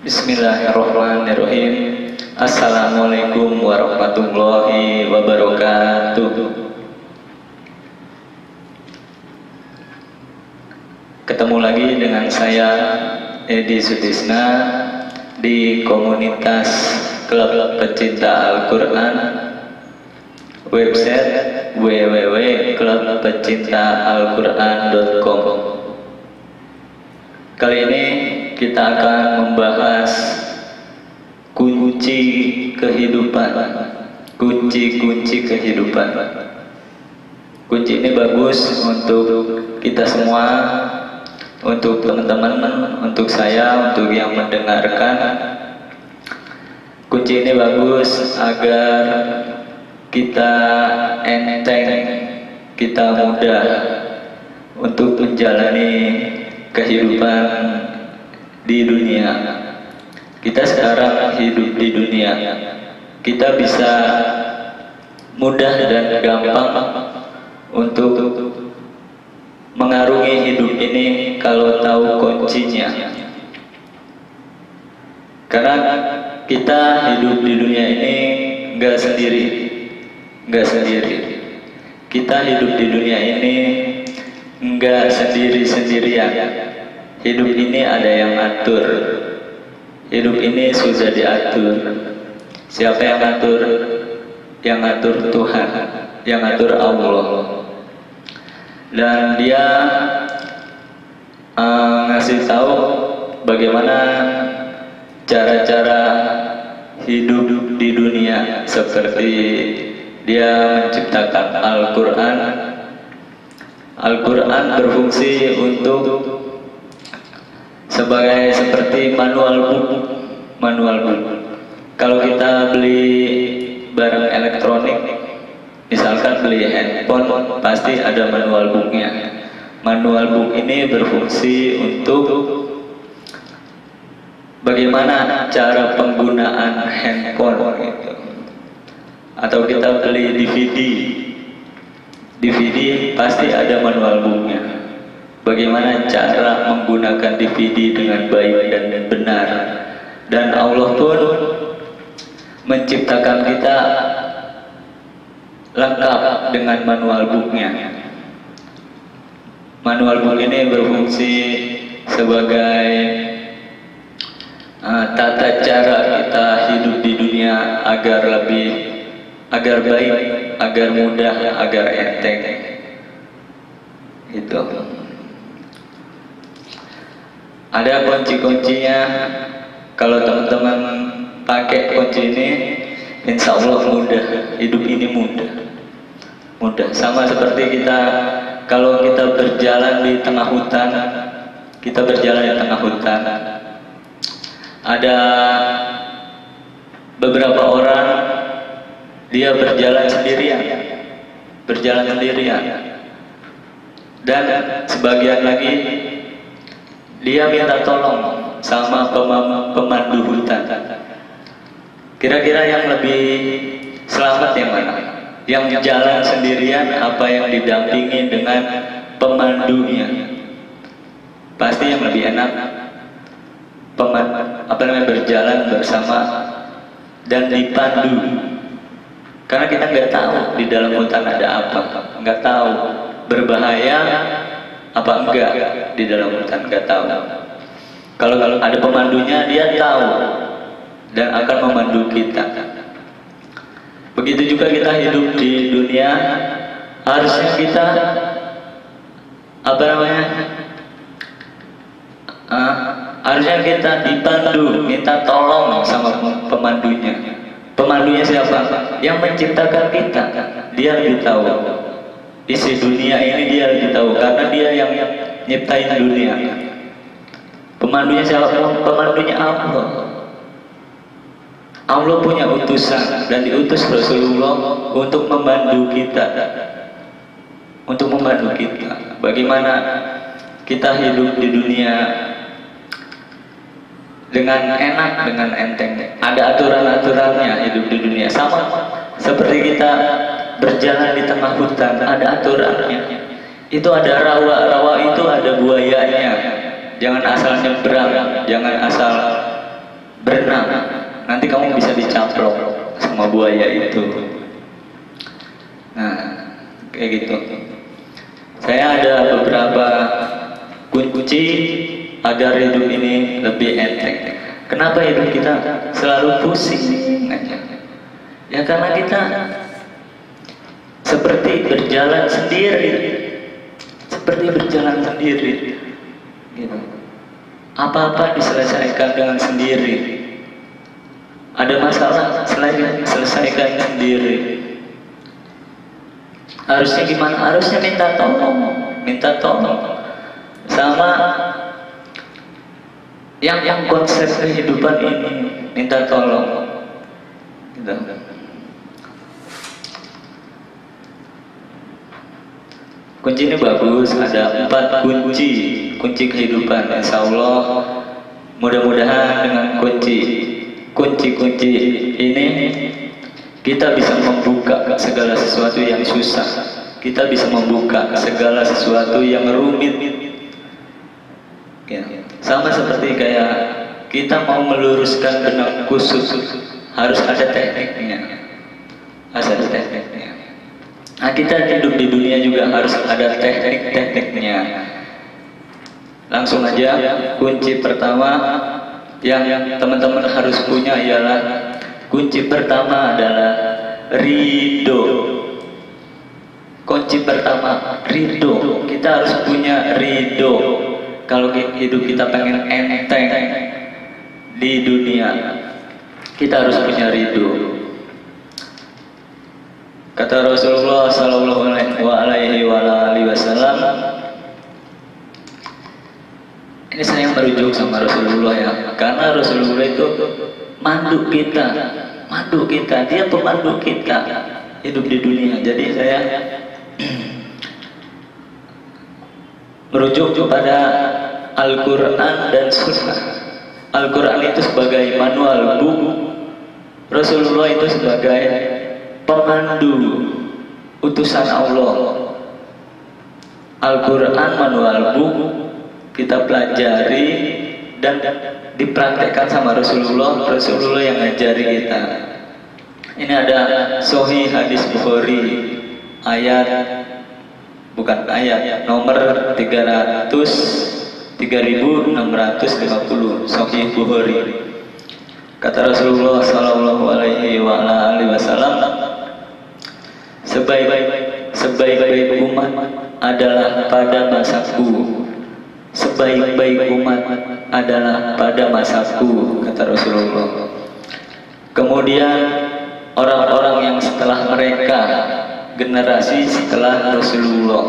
Bismillahirrahmanirrahim. Assalamualaikum warahmatullahi wabarakatuh. Ketemu lagi dengan saya Edi Sutisna di komunitas Klub Pecinta Al-Quran, website www.klubpecintaalquran.com. Kali ini kita akan membahas kunci kehidupan. Kunci kehidupan. Kunci ini bagus untuk kita semua, untuk teman-teman, untuk saya, untuk yang mendengarkan. Kunci ini bagus agar kita enteng, kita mudah untuk menjalani kehidupan di dunia. Kita sekarang hidup di dunia, kita bisa mudah dan gampang untuk mengarungi hidup ini kalau tahu kuncinya. Karena kita hidup di dunia ini nggak sendiri. Kita hidup di dunia ini nggak sendiri-sendirian. Hidup ini ada yang atur. Hidup ini sudah diatur. Siapa yang atur? Yang atur Tuhan, yang atur Allah. Dan Dia ngasih tahu bagaimana cara-cara hidup di dunia, seperti Dia menciptakan Al-Quran. Al-Quran berfungsi untuk seperti manual book. Kalau kita beli barang elektronik, misalkan beli handphone, pasti ada manual booknya. Manual book ini berfungsi untuk bagaimana cara penggunaan handphone gitu. Atau kita beli DVD pasti ada manual booknya. Bagaimana cara menggunakan DVD dengan baik dan benar. Dan Allah pun menciptakan kita lengkap dengan manual booknya. Manual book ini berfungsi sebagai tata cara kita hidup di dunia agar baik, agar mudah, agar enteng. Itu. Ada kunci-kuncinya. Kalau teman-teman pakai kunci ini, insya Allah mudah. Hidup ini mudah. Sama seperti kita, kalau kita berjalan di tengah hutan, ada beberapa orang dia berjalan sendirian, dan sebagian lagi dia minta tolong sama pemandu hutan. Kira-kira yang lebih selamat yang mana? Yang jalan sendirian apa yang didampingi dengan pemandunya? Pasti yang lebih enak berjalan bersama dan dipandu. Karena kita nggak tahu di dalam hutan ada apa, nggak tahu berbahaya apa enggak di dalam hutan, nggak tahu. Kalau ada pemandunya, dia tahu dan akan memandu kita. Begitu juga kita hidup di dunia, harusnya kita harusnya kita dipandu, minta tolong sama pemandunya. Pemandunya siapa? Yang menciptakan kita. Dia lebih tahu isi dunia ini, dia lebih tahu karena dia yang nyiptain dunia. Pemandunya siapa? Pemandunya Allah. Allah punya utusan dan diutus Rasulullah untuk membantu kita. Bagaimana kita hidup di dunia dengan enak, dengan enteng. Ada aturan-aturannya hidup di dunia. Sama seperti kita berjalan di tengah hutan, ada aturannya. Itu ada rawa itu ada buayanya. jangan asal nyebrang, jangan asal berenang, nanti kamu bisa dicaplok sama buaya itu. Nah, kayak gitu. Saya ada beberapa kunci agar hidup ini lebih enteng. Kenapa hidup kita selalu pusing aja? Ya karena kita seperti berjalan sendiri, gitu. Apa-apa diselesaikan dengan sendiri. Ada masalah, selesaikan sendiri. Harusnya gimana? Harusnya minta tolong. Sama yang konsep kehidupan ini, minta tolong. Gitu. Kunci ini bagus, ada 4 kunci kehidupan. Insya Allah mudah-mudahan dengan kunci ini kita bisa membuka segala sesuatu yang susah, kita bisa membuka segala sesuatu yang rumit. Ya. Sama seperti kayak kita mau meluruskan benang kusut, harus ada tekniknya. Nah, kita hidup di dunia juga harus ada tekniknya. Langsung aja, kunci pertama yang teman-teman harus punya ialah kunci pertama adalah ridho. Kunci pertama ridho. Kita harus punya ridho. Kalau hidup kita pengen enteng di dunia, kita harus punya ridho. Kata Rasulullah Sallallahu Alaihi Wasallam, ini saya merujuk sama Rasulullah ya, karena Rasulullah itu mandu kita, dia pemandu kita hidup di dunia. Jadi saya merujuk kepada Al-Quran dan Sunnah. Al-Quran itu sebagai manual buku, Rasulullah itu sebagai pemandu utusan Allah. Al-Quran manual buku, kita pelajari dan dipraktekkan sama Rasulullah yang ngajari kita. Ini ada Sahih hadis Bukhari nomor 3650 Sahih Bukhari. Kata Rasulullah Sallallahu Alaihi Wasallam, sebaik-baik umat adalah pada masaku. Sebaik-baik umat adalah pada masaku, kata Rasulullah. Kemudian orang-orang yang setelah mereka, generasi setelah Rasulullah.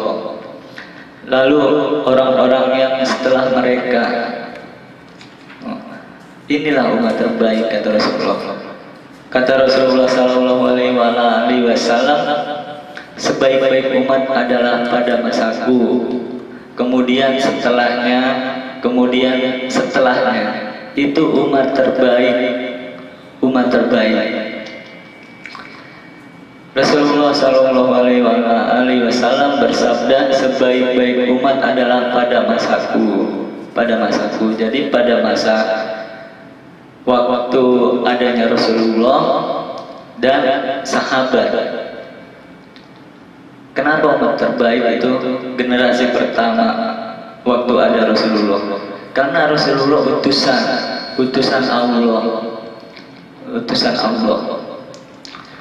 Lalu orang-orang yang setelah mereka, inilah umat terbaik, kata Rasulullah. Kata Rasulullah Sallallahu Alaihi Wasallam, sebaik-baik umat adalah pada masaku. Kemudian setelahnya, itu umat terbaik. Rasulullah Sallallahu Alaihi Wasallam bersabda, sebaik-baik umat adalah pada masaku. Jadi pada masa waktu adanya Rasulullah dan sahabat. Kenapa umat terbaik itu generasi pertama waktu ada Rasulullah? Karena Rasulullah utusan Allah.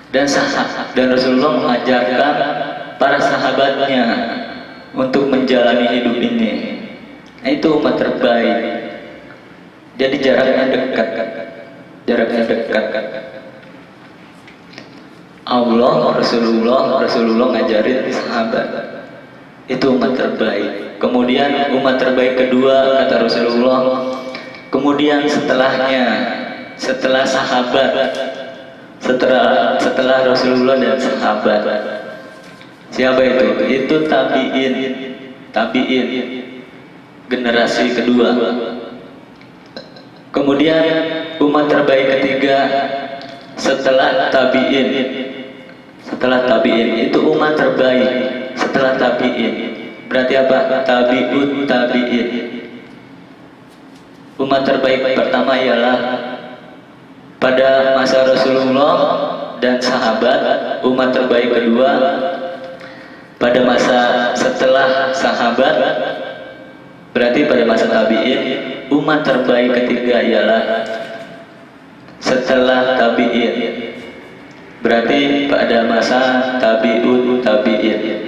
Dan Rasulullah mengajarkan para sahabatnya untuk menjalani hidup ini. Nah, itu umat terbaik. Jadi jaraknya dekat. Allah, Rasulullah ngajarin sahabat. Itu umat terbaik. Kemudian umat terbaik kedua, kata Rasulullah. Kemudian setelah sahabat, setelah Rasulullah dan sahabat, siapa itu? Itu tabi'in, generasi kedua. Kemudian umat terbaik ketiga setelah tabi'in itu umat terbaik setelah tabi'in. Berarti apa? Tabi'ut tabi'in. Umat terbaik pertama ialah pada masa Rasulullah dan sahabat. Umat terbaik kedua pada masa setelah sahabat, berarti pada masa tabi'in. Umat terbaik ketiga ialah setelah tabi'in, berarti pada masa tabi'ut tabi'in.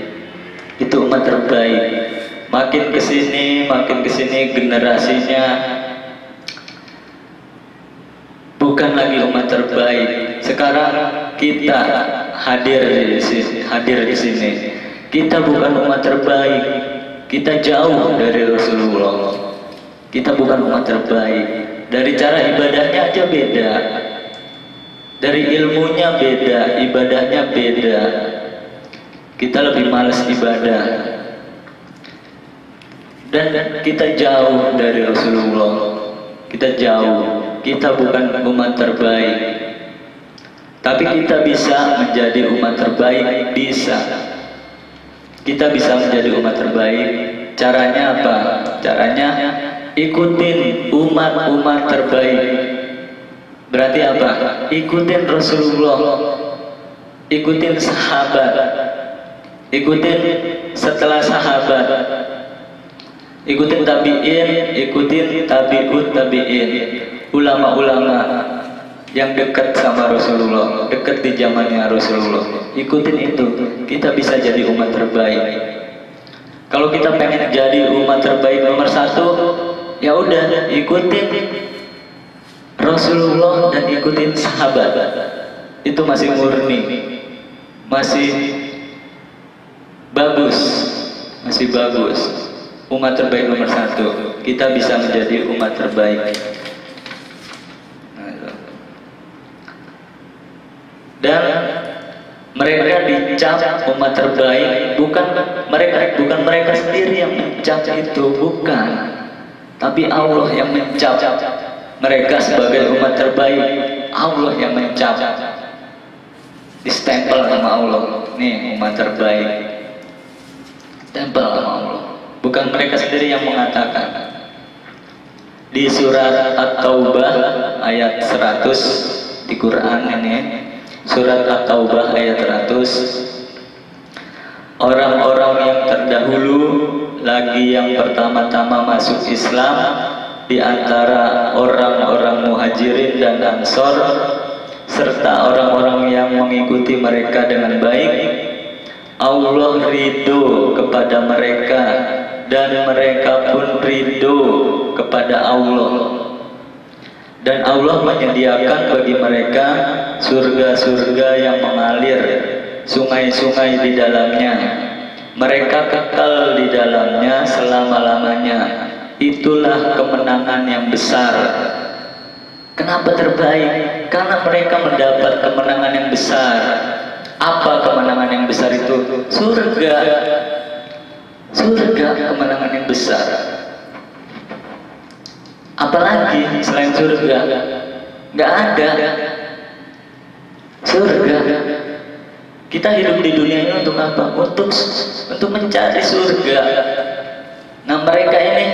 Itu umat terbaik. Makin kesini generasinya bukan lagi umat terbaik. Sekarang kita hadir di sini. Kita bukan umat terbaik. Kita jauh dari Rasulullah. Kita bukan umat terbaik. Dari cara ibadahnya aja beda. Dari ilmunya beda, ibadahnya beda. Kita lebih malas ibadah. Dan kita jauh dari Rasulullah. Kita jauh. Kita bukan umat terbaik. Tapi kita bisa menjadi umat terbaik, bisa. Kita bisa menjadi umat terbaik. Caranya apa? Caranya ikutin umat-umat terbaik. Berarti apa? Ikutin Rasulullah, ikutin sahabat, ikutin setelah sahabat, ikutin tabi'in, ikutin tabi'ut tabi'in, ulama-ulama yang dekat sama Rasulullah, dekat di zamannya Rasulullah. Ikutin itu, kita bisa jadi umat terbaik. Kalau kita pengen jadi umat terbaik nomor satu, ya udah ikutin Rasulullah dan ikutin sahabat. Itu masih murni, masih bagus, masih bagus. Umat terbaik nomor satu, kita bisa menjadi umat terbaik. Dan mereka dicap umat terbaik bukan mereka sendiri yang mencap itu, bukan, tapi Allah yang mencap mereka sebagai umat terbaik. Allah yang mencap, distempel sama Allah, nih umat terbaik, tempel sama Allah, bukan mereka sendiri yang mengatakan. Di surat At-Taubah ayat 100 di Quran ini, surat At-Taubah ayat 100, orang-orang yang terdahulu lagi yang pertama-tama masuk Islam di antara orang-orang Muhajirin dan Ansor serta orang-orang yang mengikuti mereka dengan baik, Allah ridho kepada mereka dan mereka pun ridho kepada Allah. Dan Allah menyediakan bagi mereka surga-surga yang mengalir sungai-sungai di dalamnya. Mereka kekal di dalamnya selama-lamanya. Itulah kemenangan yang besar. Kenapa terbaik? Karena mereka mendapat kemenangan yang besar. Apa kemenangan yang besar itu? Surga. Surga, kemenangan yang besar. Apalagi selain surga? Nggak ada. Surga. Kita hidup di dunia ini untuk apa? Untuk mencari surga. Nah, mereka ini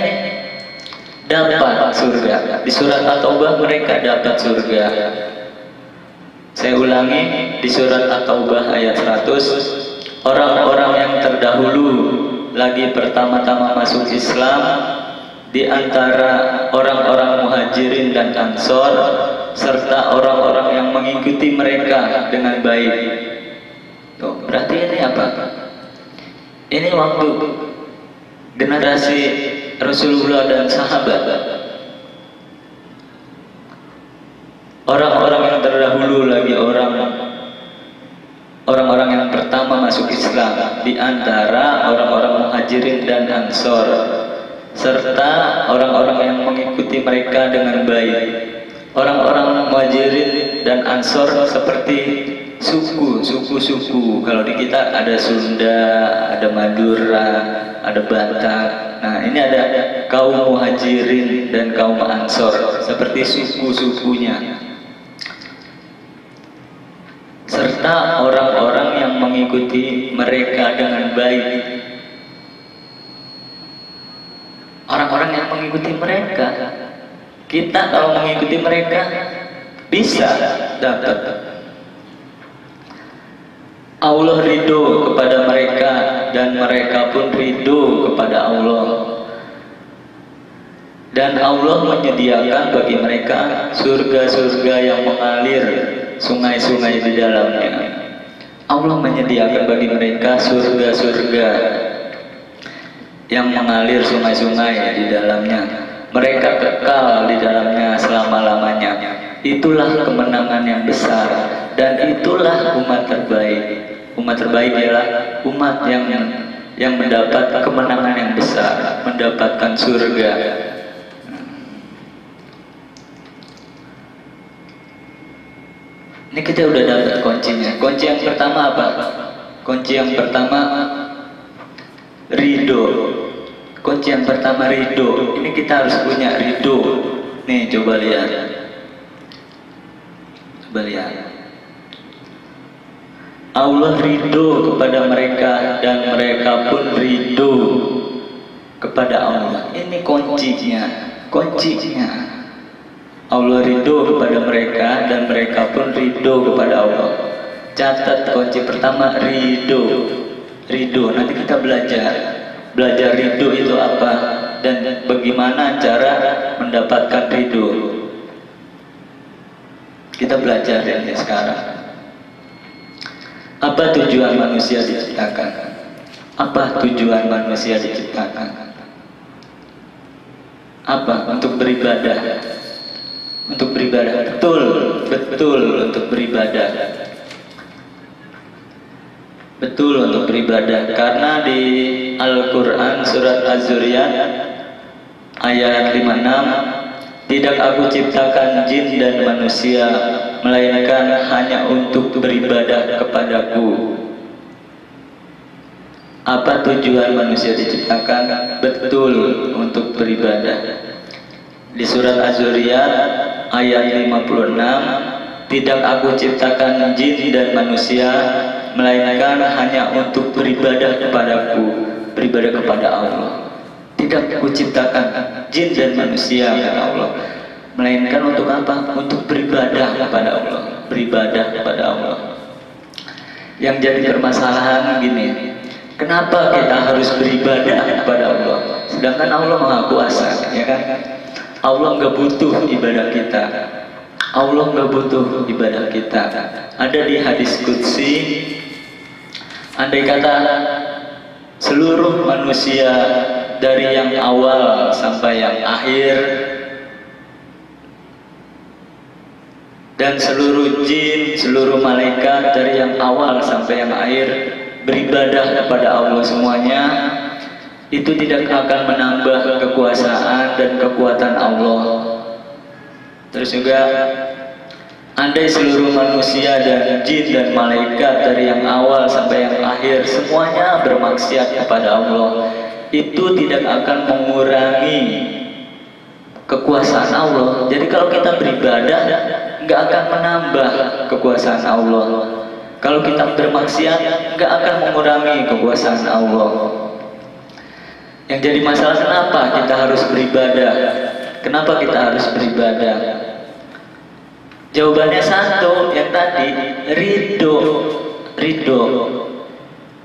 dapat surga. Di surat At-Taubah mereka dapat surga. Saya ulangi, di surat At-Taubah ayat 100, orang-orang yang terdahulu lagi pertama-tama masuk Islam di antara orang-orang Muhajirin dan Ansor serta orang-orang yang mengikuti mereka dengan baik. Tuh, berarti ini apa? Ini waktu generasi Rasulullah dan sahabat. Orang-orang yang terdahulu lagi, orang-orang yang pertama masuk Islam di antara orang-orang Muhajirin dan Ansor serta orang-orang yang mengikuti mereka dengan baik. Orang-orang Muhajirin dan Ansor seperti suku-suku. Kalau di kita ada Sunda, ada Madura, ada Batak. Nah, ini ada kaum Muhajirin dan kaum Ansor seperti suku-sukunya. Serta orang-orang yang mengikuti mereka dengan baik. Orang-orang yang mengikuti mereka Kita kalau mengikuti mereka bisa dapat. Allah ridho kepada mereka dan mereka pun ridho kepada Allah. Dan Allah menyediakan bagi mereka surga-surga yang mengalir sungai-sungai di dalamnya. Allah menyediakan bagi mereka surga-surga yang mengalir sungai-sungai di dalamnya. Mereka kekal di dalamnya selama-lamanya. Itulah kemenangan yang besar dan itulah umat terbaik. Umat terbaik ialah umat yang mendapat kemenangan yang besar, mendapatkan surga. Ini kita udah dapat kuncinya. Kunci yang pertama apa? Kunci yang pertama ridho. Kunci yang pertama ridho. Ini kita harus punya ridho. Nih coba lihat. Coba lihat. Allah ridho kepada mereka dan mereka pun ridho kepada Allah. Ini kuncinya. Kuncinya. Allah ridho kepada mereka dan mereka pun ridho kepada Allah. Catat kunci pertama ridho. Ridho. Nanti kita belajar ridho itu apa dan bagaimana cara mendapatkan ridho. Kita belajar ini sekarang. Apa tujuan manusia diciptakan? Apa tujuan manusia diciptakan? Apa? Untuk beribadah. Untuk beribadah, betul untuk beribadah, betul untuk beribadah. Karena di Al-Quran surat Az-Zuriyat ayat 56, tidak aku ciptakan jin dan manusia melainkan hanya untuk beribadah kepadaku. Apa tujuan manusia diciptakan? Betul untuk beribadah. Di surat Az-Zuriyat ayat 56, tidak aku ciptakan jin dan manusia melainkan hanya untuk beribadah kepadaku, beribadah kepada Allah. Tidak aku ciptakan jin dan manusia, kata Allah, melainkan untuk apa? Untuk beribadah kepada Allah, beribadah kepada Allah. Yang jadi permasalahan gini, kenapa kita harus beribadah kepada Allah sedangkan Allah Maha Kuasa, ya kan? Allah nggak butuh ibadah kita. Allah nggak butuh ibadah kita. Ada di hadis qudsi, andai kata seluruh manusia dari yang awal sampai yang akhir dan seluruh jin, seluruh malaikat dari yang awal sampai yang akhir beribadah kepada Allah semuanya, itu tidak akan menambah kekuasaan dan kekuatan Allah. Terus juga andai seluruh manusia dan jin dan malaikat dari yang awal sampai yang akhir semuanya bermaksiat kepada Allah, itu tidak akan mengurangi kekuasaan Allah. Jadi kalau kita beribadah nggak akan menambah kekuasaan Allah. Kalau kita bermaksiat nggak akan mengurangi kekuasaan Allah. Yang jadi masalah, kenapa kita harus beribadah? Kenapa kita harus beribadah? Jawabannya satu, yang tadi, ridho. Ridho.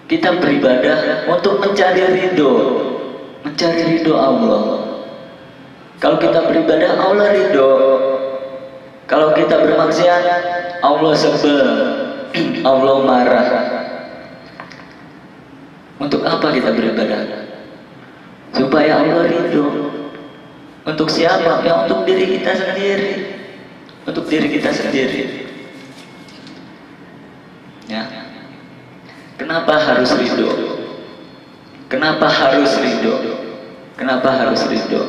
Kita beribadah untuk mencari ridho, mencari ridho Allah. Kalau kita beribadah, Allah ridho. Kalau kita bermaksiat, Allah sebel, Allah marah. Untuk apa kita beribadah? Supaya Allah ridho. Untuk siapa? Ya untuk diri kita sendiri. Untuk diri kita sendiri. Ya. Kenapa harus ridho? Kenapa harus ridho? Kenapa harus ridho?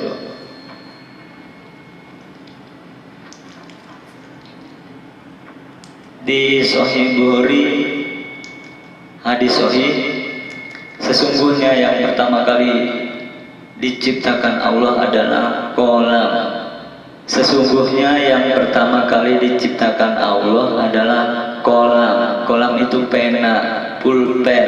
Di Sahih Bukhari, hadis sahih, sesungguhnya yang pertama kali diciptakan Allah adalah kolam. Sesungguhnya yang pertama kali diciptakan Allah adalah kolam. Kolam itu pena, pulpen.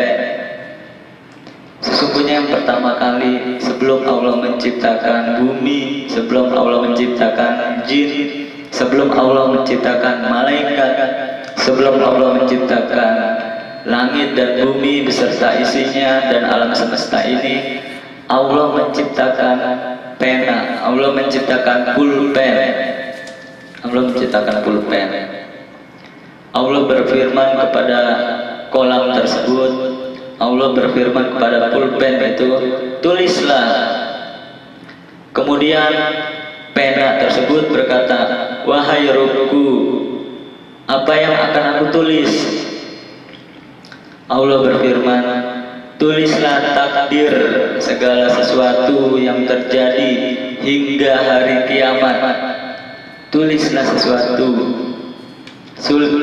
Sesungguhnya yang pertama kali sebelum Allah menciptakan bumi, sebelum Allah menciptakan menciptakan jin, sebelum Allah menciptakan malaikat, sebelum Allah menciptakan langit dan bumi beserta isinya dan alam semesta ini, Allah menciptakan pena, Allah menciptakan pulpen. Allah menciptakan pulpen. Allah berfirman kepada kolam tersebut, Allah berfirman kepada pulpen itu, tulislah. Kemudian pena tersebut berkata, wahai Robku, apa yang akan aku tulis? Allah berfirman, tulislah takdir segala sesuatu yang terjadi hingga hari kiamat. Tulislah sesuatu,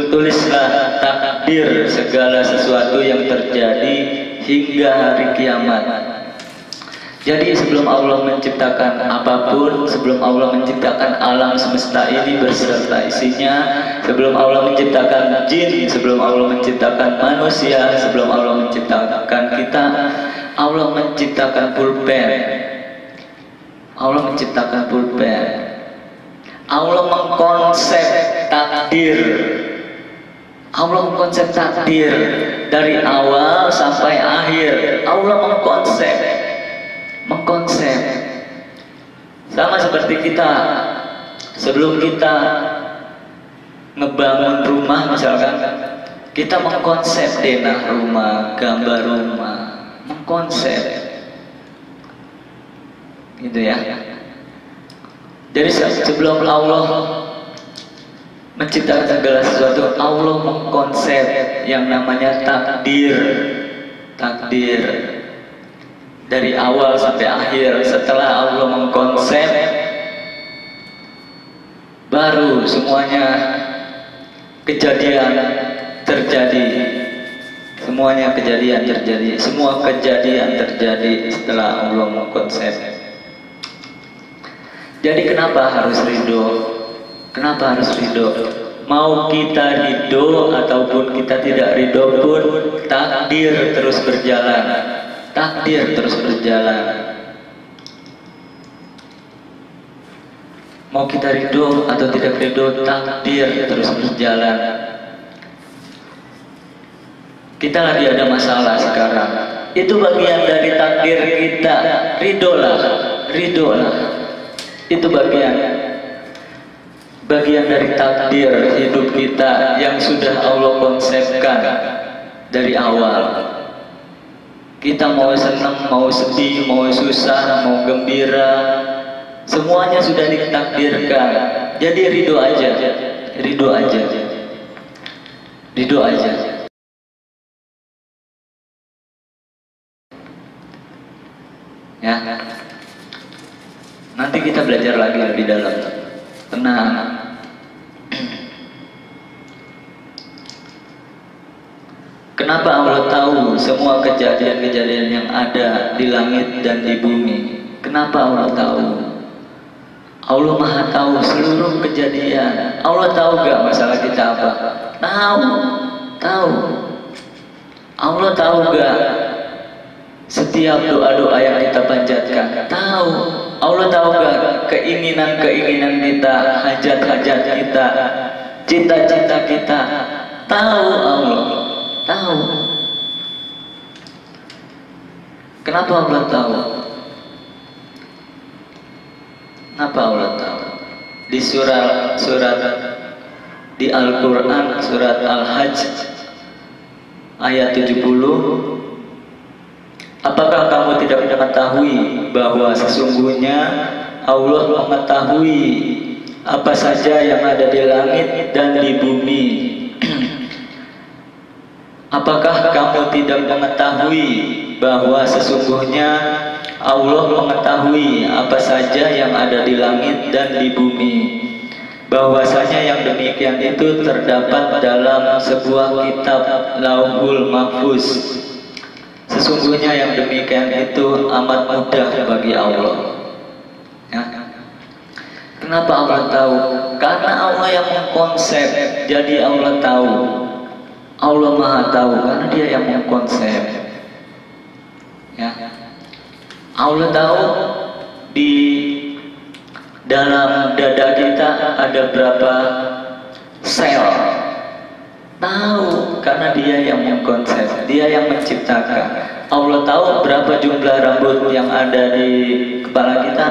tulislah takdir segala sesuatu yang terjadi hingga hari kiamat. Jadi sebelum Allah menciptakan apapun, sebelum Allah menciptakan alam semesta ini beserta isinya, sebelum Allah menciptakan jin, sebelum Allah menciptakan manusia, sebelum Allah menciptakan kita, Allah menciptakan pulpen. Allah menciptakan pulpen. Allah mengkonsep takdir. Allah mengkonsep takdir dari awal sampai akhir. Allah mengkonsep sama seperti kita. Sebelum kita ngebangun rumah misalkan, kita mengkonsep denah rumah, gambar rumah, mengkonsep gitu ya. Jadi sebelum Allah menciptakan segala sesuatu, Allah mengkonsep yang namanya takdir. Dari awal sampai akhir. Setelah Allah mengkonsep, baru semuanya kejadian terjadi. Semuanya kejadian terjadi. Semua kejadian terjadi setelah Allah mengkonsep. Jadi kenapa harus ridho? Kenapa harus ridho? Mau kita ridho ataupun kita tidak ridho pun, takdir terus berjalan. Takdir terus berjalan. Mau kita ridho atau tidak ridho, takdir terus berjalan. Kita lagi ada masalah sekarang, itu bagian dari takdir kita. Ridholah. Itu bagian dari takdir hidup kita yang sudah Allah konsepkan dari awal. Kita mau senang, mau sedih, mau susah, mau gembira, semuanya sudah ditakdirkan. Jadi ridho aja. Ya. Nanti kita belajar lagi lebih dalam. Tenang. Kenapa Allah tahu semua kejadian-kejadian yang ada di langit dan di bumi? Kenapa Allah tahu? Allah Maha tahu seluruh kejadian. Allah tahu gak masalah kita apa? Tahu. Allah tahu gak setiap doa-doa yang kita panjatkan? Tahu. Allah tahu gak keinginan-keinginan kita, hajat-hajat kita, cita-cita kita? Tahu Allah. Tahu. Kenapa Allah tahu? Kenapa Allah tahu? Di surat di Al-Quran, surat Al-Hajj ayat 70, apakah kamu tidak mengetahui bahwa sesungguhnya Allah mengetahui apa saja yang ada di langit dan di bumi? Apakah kamu tidak mengetahui bahwa sesungguhnya Allah mengetahui apa saja yang ada di langit dan di bumi? Bahwasanya yang demikian itu terdapat dalam sebuah kitab Lauhul Mahfuz. Sesungguhnya yang demikian itu amat mudah bagi Allah. Ya. Kenapa Allah tahu? Karena Allah yang mengkonsep, jadi Allah tahu. Allah Maha tahu karena Dia yang mengkonsep. Ya. Allah tahu di Dalam dada kita ada berapa sel? Tahu, karena Dia yang mengkonsep, Dia yang menciptakan. Allah tahu berapa jumlah rambut yang ada di kepala kita?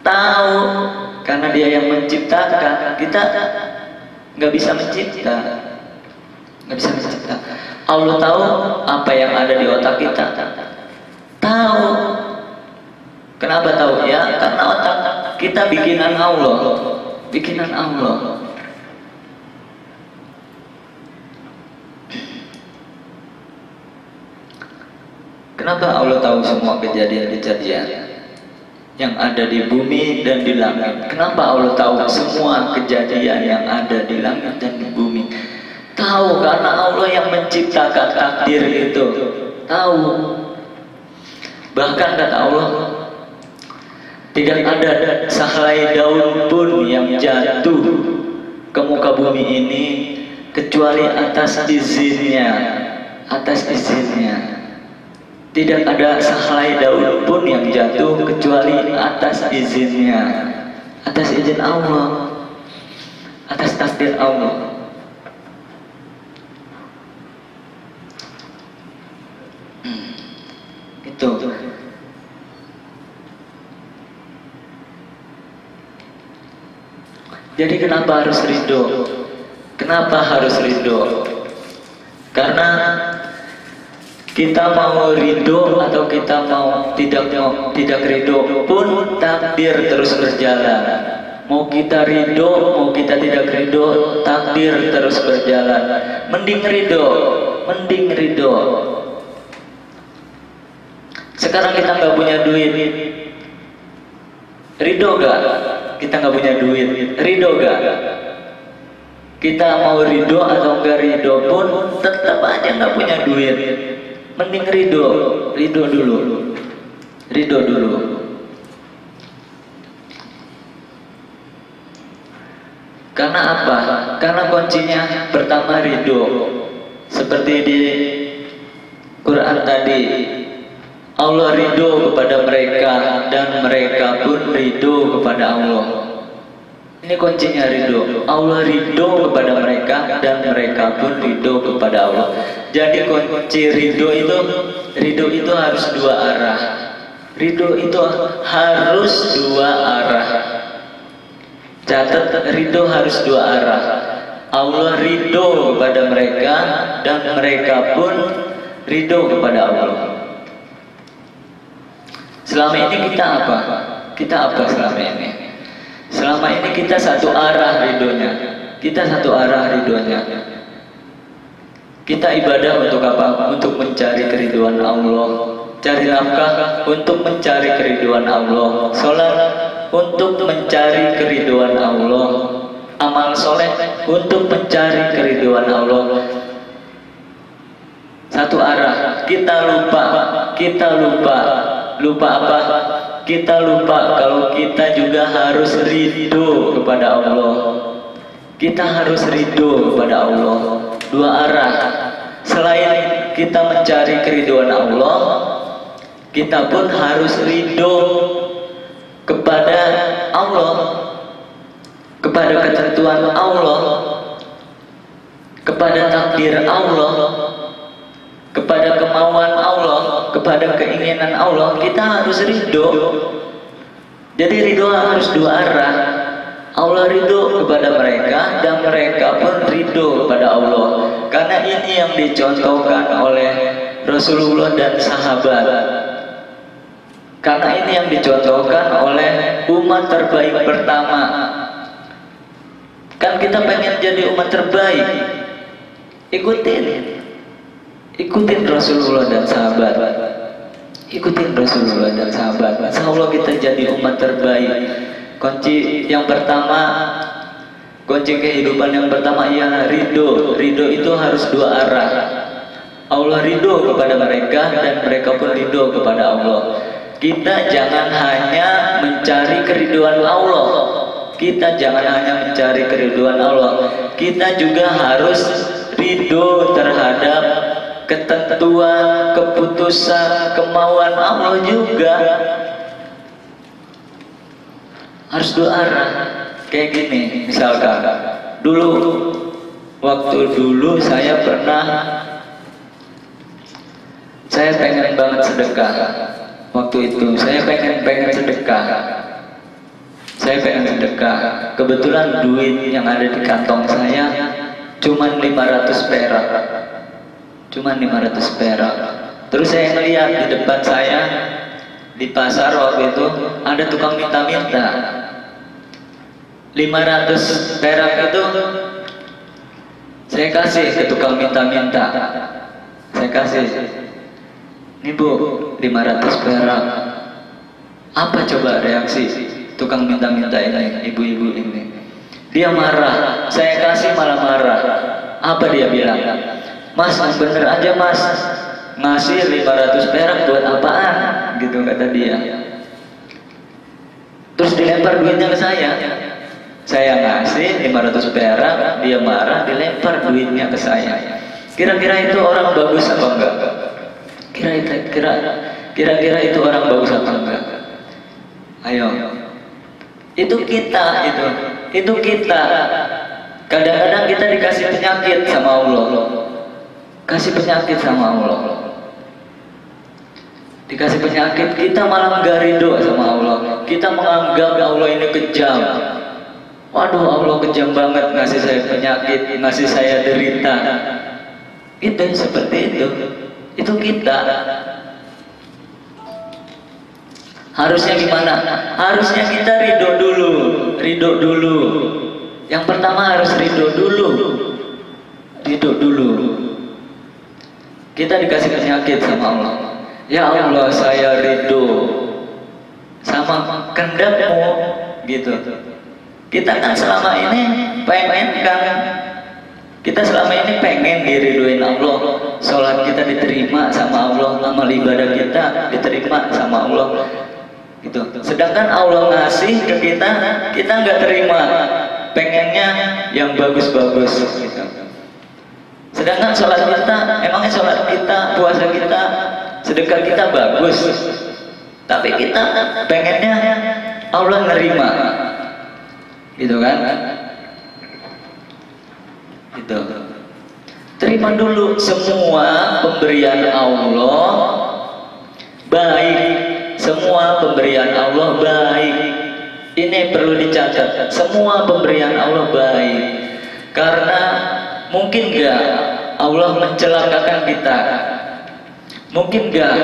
Tahu, karena Dia yang menciptakan. Kita nggak bisa mencipta, nggak bisa mencipta. Allah tahu apa yang ada di otak kita? Tahu. Kenapa tahu? Ya, karena otak kita bikinan Allah, bikinan Allah. Kenapa Allah tahu semua kejadian-kejadian yang ada di bumi dan di langit? Kenapa Allah tahu semua kejadian yang ada di langit dan di bumi? Tahu, karena Allah yang menciptakan takdir itu. Tahu. Bahkan kata Allah, tidak ada sehelai daun pun yang jatuh ke muka bumi ini kecuali atas izinnya, atas izinnya. Tidak ada sehelai daun pun yang jatuh kecuali atas izinnya, atas izin Allah, atas takdir Allah. Itu. Jadi kenapa harus ridho? Kenapa harus ridho? Karena kita mau ridho atau kita mau tidak ridho pun takdir terus berjalan. Mau kita ridho, mau kita tidak ridho, takdir terus berjalan. Mending ridho, mending ridho. Sekarang kita nggak punya duit, ridho gak? Kita nggak punya duit, ridho gak? Kita mau ridho atau nggak ridho pun tetap aja nggak punya duit. Mending ridho, ridho dulu, ridho dulu. Karena apa? Karena kuncinya pertama ridho. Seperti di Quran tadi, Allah ridho kepada mereka dan mereka pun ridho kepada Allah. Ini kuncinya ridho. Allah ridho kepada mereka dan mereka pun ridho kepada Allah. Jadi kunci ridho itu harus dua arah. Ridho itu harus dua arah. Catat, ridho harus dua arah. Allah ridho kepada mereka dan mereka pun ridho kepada Allah. Selama ini kita apa? Kita apa selama ini? Selama ini kita satu arah ridhonya. Kita satu arah ridhonya. Kita ibadah untuk apa? Untuk mencari keriduan Allah. Cari nafkah untuk mencari keriduan Allah. Sholat untuk mencari keriduan Allah. Amal soleh untuk mencari keriduan Allah. Satu arah. Kita lupa. Lupa apa? Kita lupa kalau kita juga harus ridho kepada Allah. Kita harus ridho kepada Allah. Dua arah. Selain kita mencari keriduan Allah, kita pun harus ridho kepada Allah, kepada ketentuan Allah, kepada takdir Allah, kepada kemauan Allah, kepada keinginan Allah. Kita harus ridho. Jadi ridho harus dua arah. Allah ridho kepada mereka dan mereka pun ridho kepada Allah. Karena ini yang dicontohkan oleh Rasulullah dan sahabat. Karena ini yang dicontohkan oleh umat terbaik pertama. Kan kita pengen jadi umat terbaik. Ikutin Rasulullah dan sahabat. Ikutin Rasulullah dan sahabat. Insya Allah kita jadi umat terbaik. Kunci yang pertama, kunci kehidupan yang pertama ialah ridho. Ridho itu harus dua arah. Allah ridho kepada mereka dan mereka pun ridho kepada Allah. Kita jangan hanya mencari keriduan Allah. Kita jangan hanya mencari keriduan Allah. Kita juga harus ridho terhadap ketentuan, keputusan, kemauan Allah juga. harus dua arah. Kayak gini, misalkan waktu dulu saya pengen banget sedekah. Waktu itu saya pengen sedekah. Kebetulan duit yang ada di kantong saya cuman 500 perak. Terus saya melihat di depan saya di pasar waktu itu ada tukang minta-minta. 500 perak itu saya kasih ke tukang minta-minta. Saya kasih, "Ini Bu, 500 perak." Apa coba reaksi tukang minta-minta ini, ibu-ibu ini? Dia marah. Saya kasih malah marah. Apa dia bilang? "Mas, bener aja Mas, ngasih 500 perak buat apaan?" Gitu kata dia. Terus dilempar duitnya ke saya. Saya ngasih 500 perak, dia marah, dilempar duitnya ke saya. Kira-kira itu orang bagus apa enggak? Kira-kira itu orang bagus apa enggak? Ayo. Itu kita. Kadang-kadang kita dikasih penyakit sama Allah. Dikasih penyakit, kita malah nggak ridho sama Allah. Kita menganggap Allah ini kejam. Waduh, Allah kejam banget ngasih saya penyakit, ngasih saya derita. Itu seperti itu. Itu kita. Harusnya gimana? Harusnya kita ridho dulu. Yang pertama harus ridho dulu. Kita dikasih penyakit sama Allah. Ya Allah, saya ridho sama kehendakmu, gitu. Kita kan selama ini pengen diriduin Allah. Sholat kita diterima sama Allah, amal ibadah kita diterima sama Allah, gitu. Sedangkan Allah ngasih ke kita nggak terima, pengennya yang bagus-bagus, gitu. Sedangkan sholat kita, puasa kita, sedekah kita bagus, tapi kita pengennya Allah nerima, gitu kan? Gitu. Terima dulu semua pemberian Allah baik. Semua pemberian Allah baik. Ini perlu dicatat. Semua pemberian Allah baik. Karena mungkin gak Allah mencelakakan kita? Mungkin gak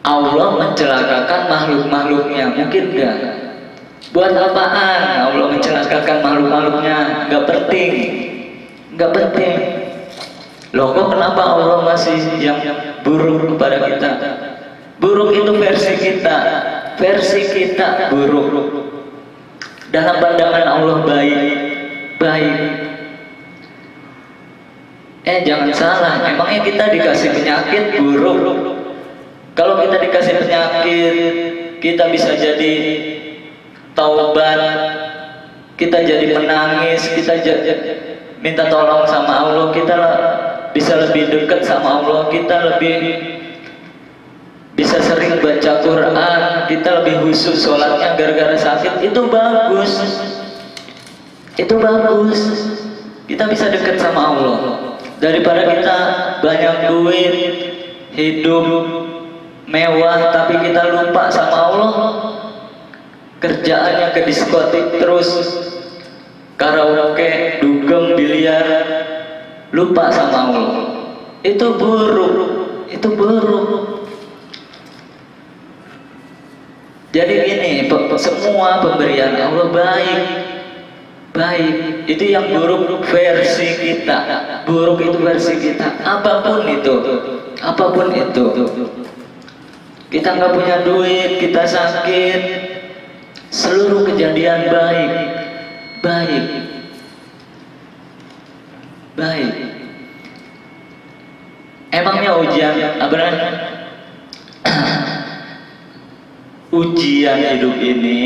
Allah mencelakakan makhluk-makhluknya? Mungkin gak? Buat apaan Allah mencelakakan makhluk-makhluknya? Gak penting. Loh, kok kenapa Allah masih yang buruk kepada kita? Buruk itu versi kita buruk. Dalam pandangan Allah baik. Jangan salah, emangnya kita dikasih penyakit buruk? Kalau kita dikasih penyakit, kita bisa jadi taubat, kita jadi menangis, kita minta tolong sama Allah, kita bisa lebih dekat sama Allah, kita lebih bisa sering baca Quran, kita lebih khusyuk sholatnya gara-gara sakit. Itu bagus. Kita bisa dekat sama Allah daripada kita banyak duit, hidup mewah tapi kita lupa sama Allah. Kerjaannya ke diskotik terus, karaoke, dugem, biliar, lupa sama Allah. Itu buruk. Jadi ini semua pemberian Allah baik. Itu yang buruk versi kita. Apapun itu. Kita nggak punya duit, kita sakit, seluruh kejadian baik. Emangnya ujian hidup ini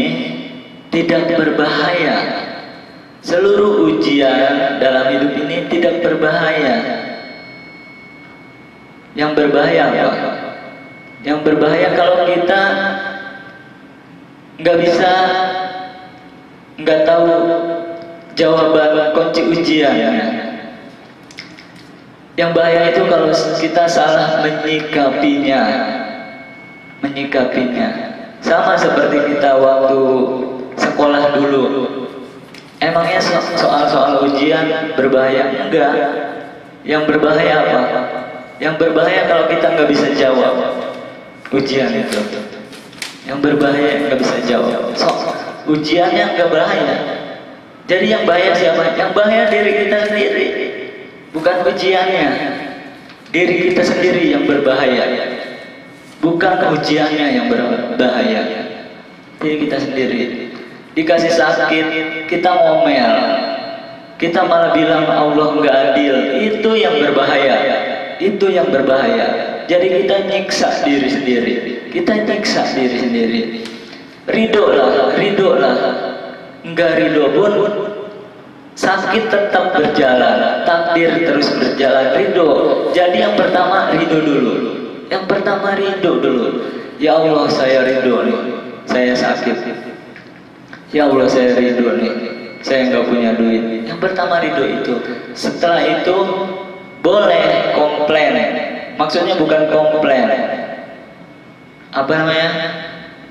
tidak berbahaya? Seluruh ujian dalam hidup ini tidak berbahaya. Yang berbahaya apa? Yang berbahaya kalau kita nggak bisa, nggak tahu jawaban kunci ujiannya. Yang bahaya itu kalau kita salah menyikapinya. Sama seperti kita waktu sekolah dulu. Emangnya soal-soal ujian berbahaya? Enggak. Yang berbahaya apa? Yang berbahaya kalau kita nggak bisa jawab ujian itu. Yang berbahaya nggak bisa jawab. Ujiannya nggak bahaya. Jadi yang bahaya siapa? Yang bahaya diri kita sendiri. Bukan ujiannya, diri kita sendiri yang berbahaya. Bukan ujiannya yang berbahaya, diri kita sendiri. Dikasih sakit, kita ngomel, kita malah bilang Allah nggak adil. Itu yang berbahaya. Itu yang berbahaya. Jadi kita nyiksa diri sendiri. Ridho lah. Nggak ridho pun sakit tetap berjalan, takdir terus berjalan. Ridho. Jadi yang pertama ridho dulu. Ya Allah, saya ridho nih, saya sakit. Ya Allah, saya ridho nih, saya nggak punya duit. Yang pertama ridho itu. Setelah itu boleh komplain. Maksudnya bukan komplain, apa namanya,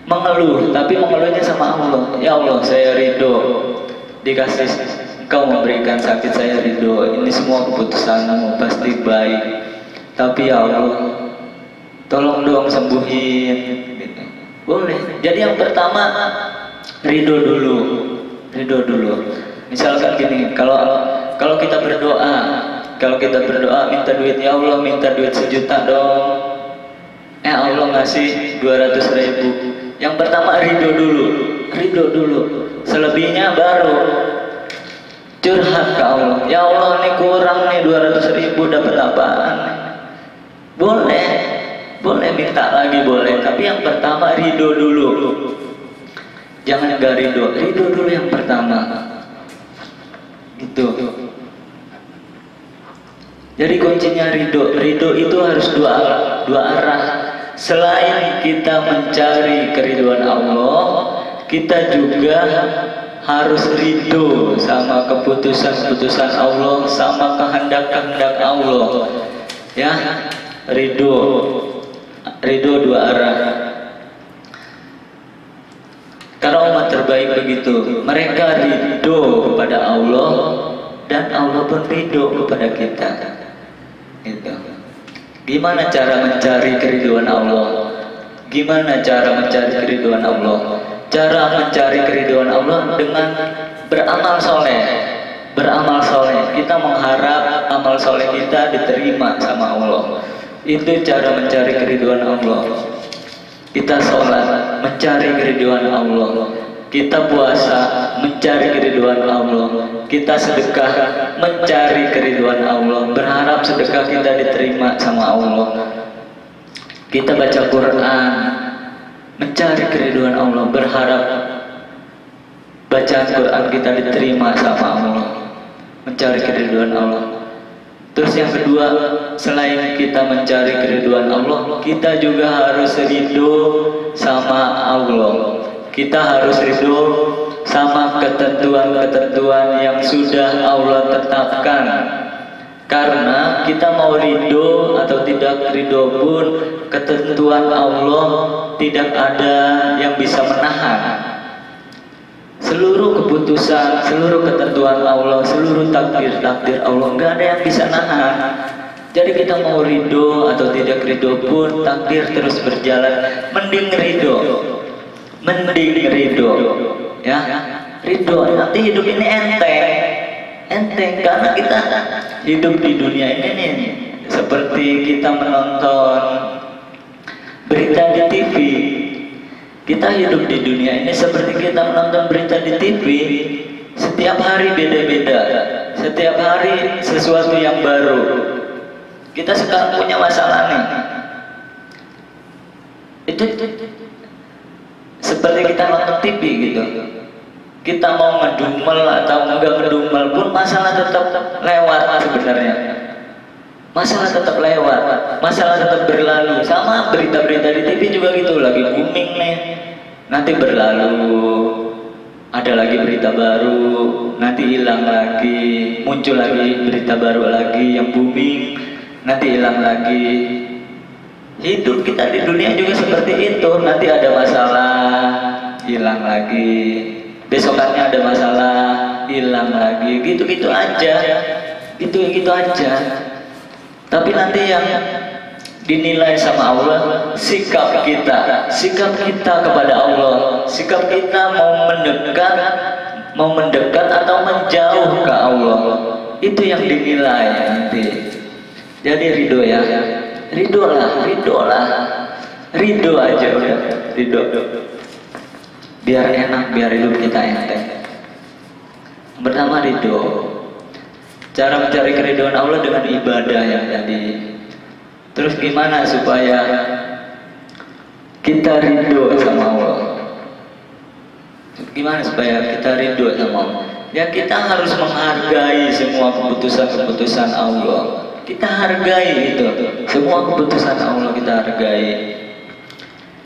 mengeluh. Tapi mengeluhnya sama Allah. Ya Allah, saya ridho, dikasih Engkau memberikan sakit, saya ridho. Ini semua keputusanmu, pasti baik. Tapi ya Allah, tolong dong sembuhin. Gitu. Boleh. Jadi yang pertama ridho dulu. Misalkan gini, kalau kita berdoa minta duit, ya Allah minta duit 1 juta dong. Allah ngasih 200.000. Yang pertama ridho dulu. Selebihnya baru curhat ke Allah. Ya Allah, ini kurang nih 200.000, dapat apaan? Boleh minta lagi, boleh. Tapi yang pertama ridho dulu. Jangan nggak ridho dulu yang pertama. Gitu. Jadi kuncinya ridho itu harus dua arah. Selain kita mencari keridhaan Allah, kita juga harus ridho sama keputusan Allah, sama kehendak Allah. Ya, ridho dua arah. Karena umat terbaik begitu, mereka ridho kepada Allah dan Allah pun ridho kepada kita. Gitu. Gimana cara mencari keridhaan Allah? Cara mencari keridhaan Allah dengan beramal soleh. Kita mengharap amal soleh kita diterima sama Allah. Itu cara mencari keridhaan Allah. Kita sholat, mencari keridhaan Allah. Kita puasa, mencari keridhaan Allah. Kita sedekah, mencari keridhaan Allah. Berharap sedekah kita diterima sama Allah. Kita baca Quran, mencari keridhaan Allah. Berharap bacaan Quran kita diterima sama Allah. Mencari keridhaan Allah. Terus yang kedua, selain kita mencari keridhaan Allah, kita juga harus ridho sama Allah. Kita harus ridho sama ketentuan-ketentuan yang sudah Allah tetapkan. Karena kita mau ridho atau tidak ridho pun, ketentuan Allah tidak ada yang bisa menahan. Seluruh keputusan, seluruh ketentuan Allah, seluruh takdir Allah, nggak ada yang bisa nahan. Jadi kita mau ridho atau tidak ridho pun, takdir terus berjalan. Mending ridho, ya. Ridho, nanti hidup ini enteng karena kita hidup di dunia ini nih, seperti kita menonton berita di TV. Kita hidup di dunia ini seperti kita menonton berita di TV. Setiap hari beda-beda, setiap hari sesuatu yang baru. Kita sekarang punya masalah nih. Itu seperti kita nonton TV gitu. Kita mau ngedumel atau enggak ngedumel pun masalah tetap lewat sebenarnya. Masalah tetap lewat, masalah tetap berlalu. Sama berita-berita di TV juga gitu, lagi booming nih. nanti berlalu, ada lagi berita baru, nanti hilang lagi, muncul lagi berita baru lagi yang booming, nanti hilang lagi. Hidup kita di dunia juga seperti itu, nanti ada masalah, hilang lagi, besokannya ada masalah, hilang lagi, gitu-gitu aja, gitu-gitu aja. Tapi nanti yang dinilai sama Allah sikap kita kepada Allah, sikap kita mau mendekat atau menjauh ke Allah, itu yang dinilai nanti. Jadi ridho ya, ridho aja udah, ridho, biar enak, biar hidup kita enteng. Pertama ridho, cara mencari keridhaan Allah dengan ibadah yang tadi. Terus gimana supaya kita ridho sama Allah? Gimana supaya kita ridho sama Allah? Ya kita harus menghargai semua keputusan-keputusan Allah. Kita hargai itu, semua keputusan Allah kita hargai.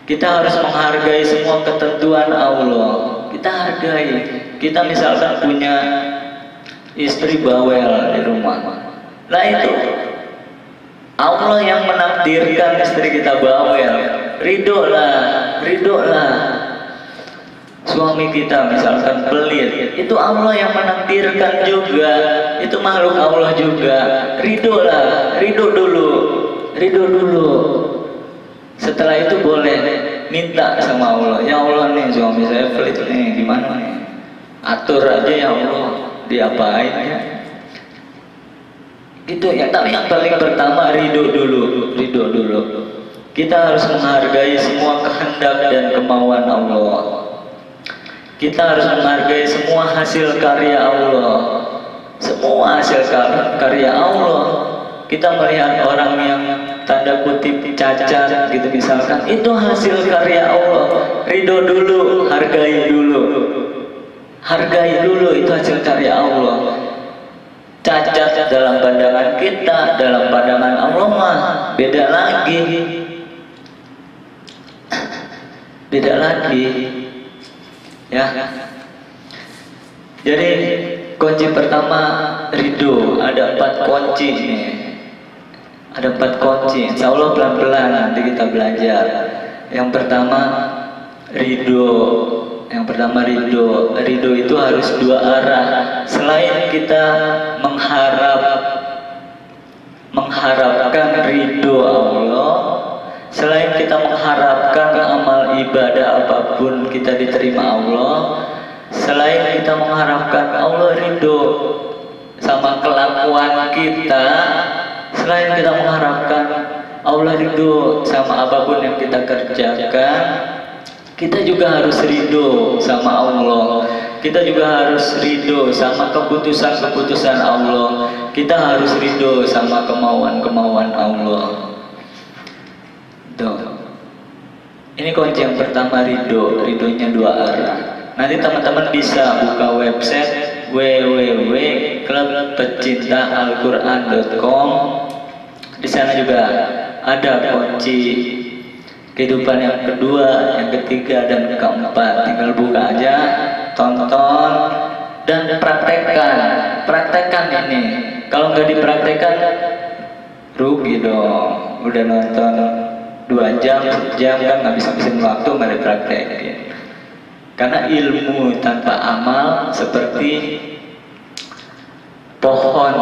Kita harus menghargai semua ketentuan Allah. Kita hargai. Kita misalkan punya istri bawel di rumah, lah itu Allah yang menakdirkan istri kita bawel. Ridho lah. Suami kita misalkan pelit, itu Allah yang menakdirkan juga. Itu makhluk Allah juga. Ridho dulu. Setelah itu boleh minta sama Allah. Ya Allah nih suami saya pelit nih, gimana nih? Atur aja ya Allah, diapain ya? Itu ya, tapi yang paling pertama ridho dulu. Kita harus menghargai semua kehendak dan kemauan Allah. Kita harus menghargai semua hasil karya Allah. Semua hasil karya Allah. Kita melihat orang yang tanda kutip cacat gitu misalkan, itu hasil karya Allah. Ridho dulu, hargai dulu itu hasil karya Allah. Cacat dalam pandangan kita, dalam pandangan Allah mah beda lagi. Ya. Jadi kunci pertama ridho, ada 4 kunci nih. Ada 4 kunci. Insya Allah pelan-pelan nanti kita belajar. Yang pertama ridho. Ridho itu harus 2 arah. Selain kita mengharapkan ridho Allah, selain kita mengharapkan amal ibadah apapun kita diterima Allah, selain kita mengharapkan Allah ridho sama kelakuan kita, selain kita mengharapkan Allah ridho sama apapun yang kita kerjakan, kita juga harus ridho sama Allah. Kita juga harus ridho sama keputusan-keputusan Allah. Kita harus ridho sama kemauan-kemauan Allah. Tuh. Ini kunci yang pertama, ridhonya 2 arah. Nanti teman-teman bisa buka website www.klubpecintaalquran.com. Di sana juga ada kunci kehidupan yang kedua, yang ketiga, dan keempat. Tinggal buka aja, tonton, dan praktekkan ini. Kalau nggak dipraktekkan, rugi dong. Udah nonton 2 jam, sejam kan ngabisin waktu nggak dipraktekin. Karena ilmu tanpa amal seperti pohon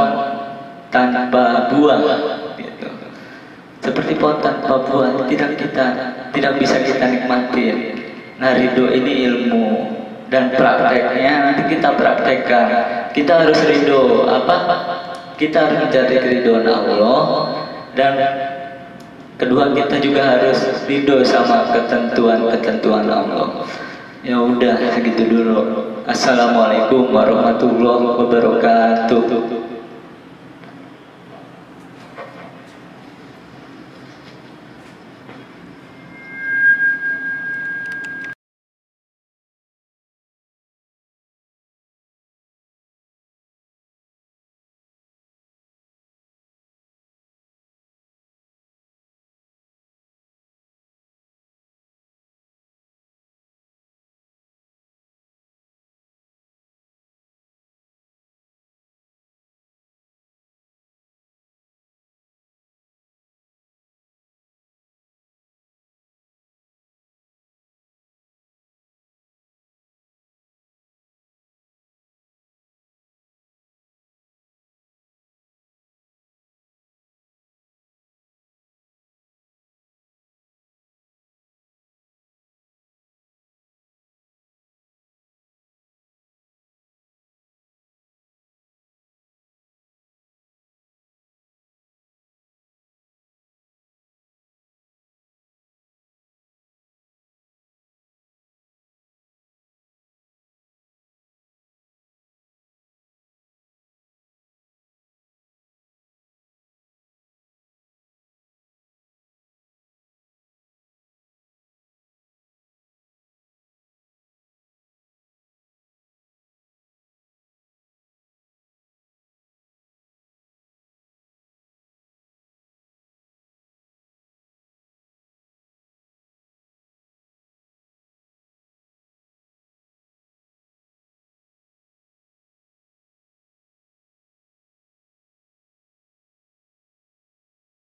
tanpa buah, gitu. Seperti pohon tanpa buah, tidak bisa kita nikmatin. Nah, ridho ini ilmu, dan prakteknya nanti kita praktekkan. Kita harus ridho apa? Kita harus mencari keridhaan Allah, dan kedua kita juga harus ridho sama ketentuan Allah. Ya udah segitu dulu. Assalamualaikum warahmatullahi wabarakatuh.